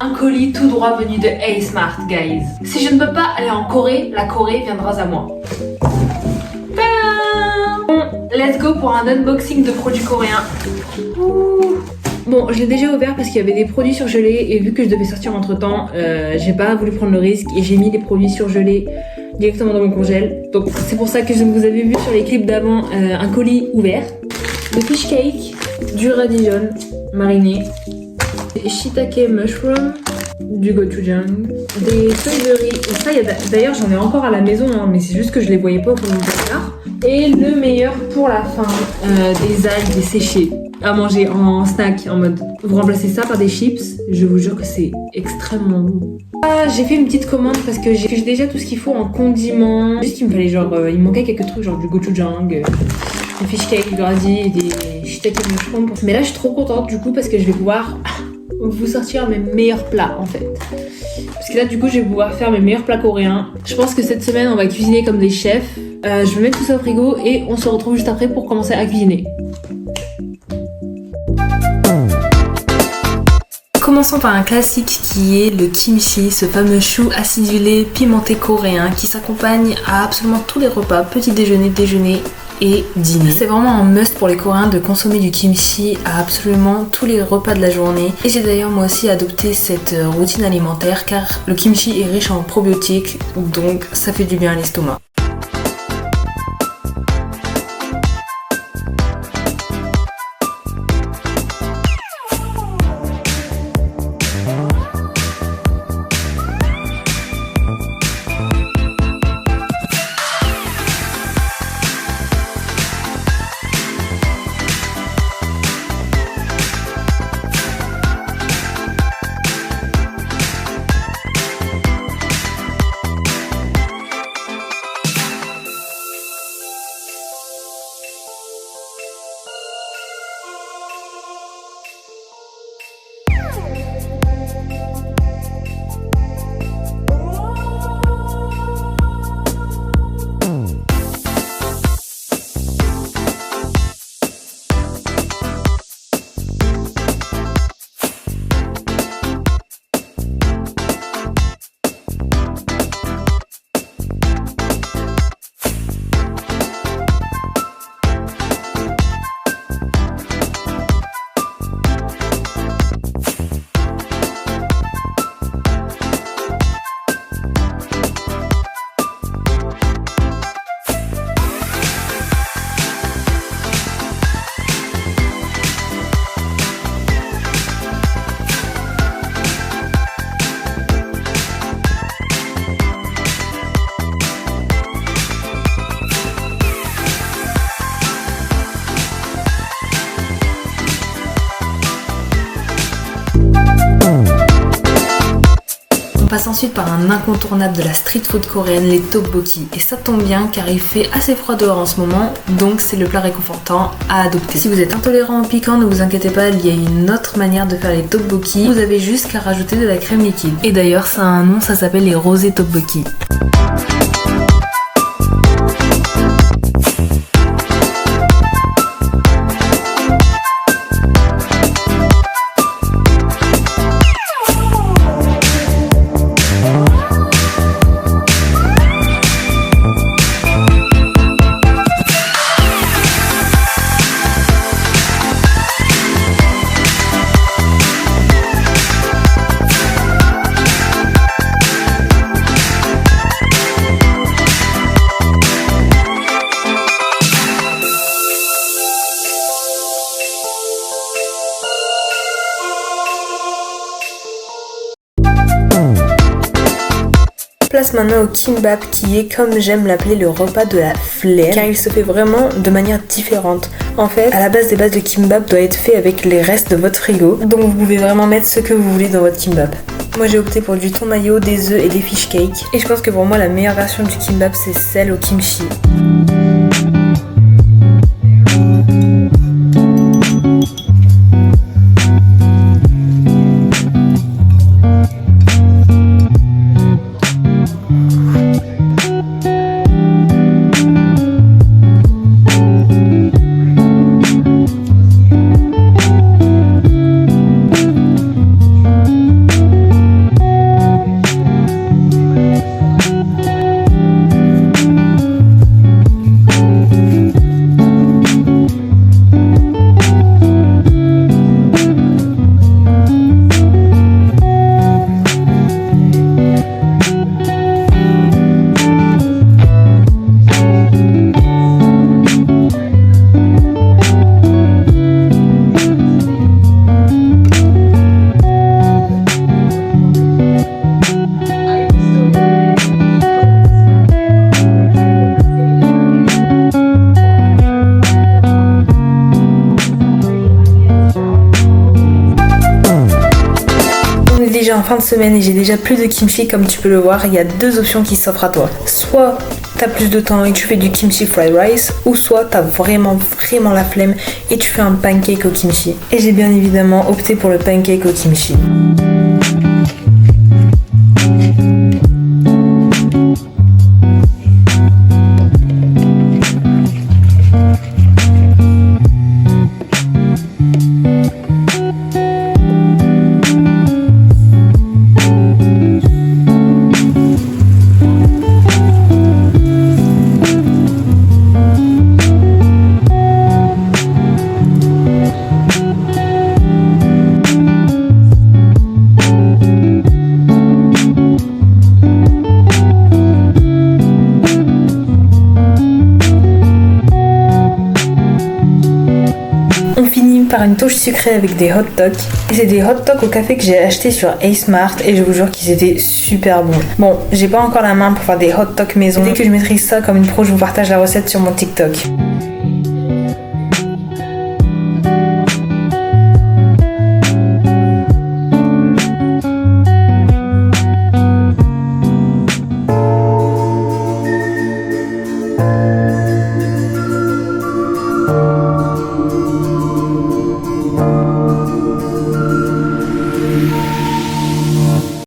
Un colis tout droit venu de A-Smart, guys. Si je ne peux pas aller en Corée, la Corée viendra à moi. Tadam! Bon, let's go pour un unboxing de produits coréens. Ouh. Bon, je l'ai déjà ouvert parce qu'il y avait des produits surgelés et vu que je devais sortir entre temps, j'ai pas voulu prendre le risque et j'ai mis des produits surgelés directement dans mon congèle. Donc c'est pour ça que je vous avais vu sur les clips d'avant un colis ouvert. Le fish cake, du radis jaune mariné, des shiitake mushroom, du gochujang, des feuilles de riz. Et ça, d'ailleurs j'en ai encore à la maison, hein, mais c'est juste que je les voyais pas au fond de mon placard. Et le meilleur pour la fin, des algues desséchées à manger en snack, en mode vous remplacez ça par des chips, je vous jure que c'est extrêmement bon. Ah, j'ai fait une petite commande parce que j'ai déjà tout ce qu'il faut en condiments. Juste il me fallait genre, il me manquait quelques trucs genre du gochujang, des fish cake, du radis et des shiitake mushroom. Mais là je suis trop contente du coup parce que je vais pouvoir vous sortir mes meilleurs plats en fait. Parce que là du coup je vais pouvoir faire mes meilleurs plats coréens. Je pense que cette semaine on va cuisiner comme des chefs. Je vais mettre tout ça au frigo et on se retrouve juste après pour commencer à cuisiner. Commençons par un classique qui est le kimchi, ce fameux chou acidulé pimenté coréen qui s'accompagne à absolument tous les repas, petit déjeuner, déjeuner et dîner. C'est vraiment un must pour les Coréens de consommer du kimchi à absolument tous les repas de la journée. Et j'ai d'ailleurs moi aussi adopté cette routine alimentaire car le kimchi est riche en probiotiques, donc ça fait du bien à l'estomac. On passe ensuite par un incontournable de la street food coréenne, les tteokbokki. Et ça tombe bien car il fait assez froid dehors en ce moment, donc c'est le plat réconfortant à adopter. Si vous êtes intolérant au piquant, ne vous inquiétez pas, il y a une autre manière de faire les tteokbokki. Vous avez juste qu'à rajouter de la crème liquide. Et d'ailleurs ça a un nom, ça s'appelle les rosés tteokbokki. Place maintenant au kimbap qui est, comme j'aime l'appeler, le repas de la flemme car il se fait vraiment de manière différente. En fait, à la base des bases de kimbap doit être fait avec les restes de votre frigo, donc vous pouvez vraiment mettre ce que vous voulez dans votre kimbap. Moi j'ai opté pour du thon mayo, des œufs et des fish cakes et je pense que pour moi la meilleure version du kimbap c'est celle au kimchi. déjà en fin de semaine et j'ai déjà plus de kimchi comme tu peux le voir. Il y a deux options qui s'offrent à toi. Soit t'as plus de temps et tu fais du kimchi fried rice, ou soit t'as vraiment la flemme et tu fais un pancake au kimchi. Et j'ai bien évidemment opté pour le pancake au kimchi. Par une touche sucrée avec des hot dogs. Et c'est des hot dogs au café que j'ai acheté sur A-Smart et je vous jure qu'ils étaient super bons. Bon, j'ai pas encore la main pour faire des hot dogs maison. Dès que je maîtrise ça comme une pro, je vous partage la recette sur mon TikTok.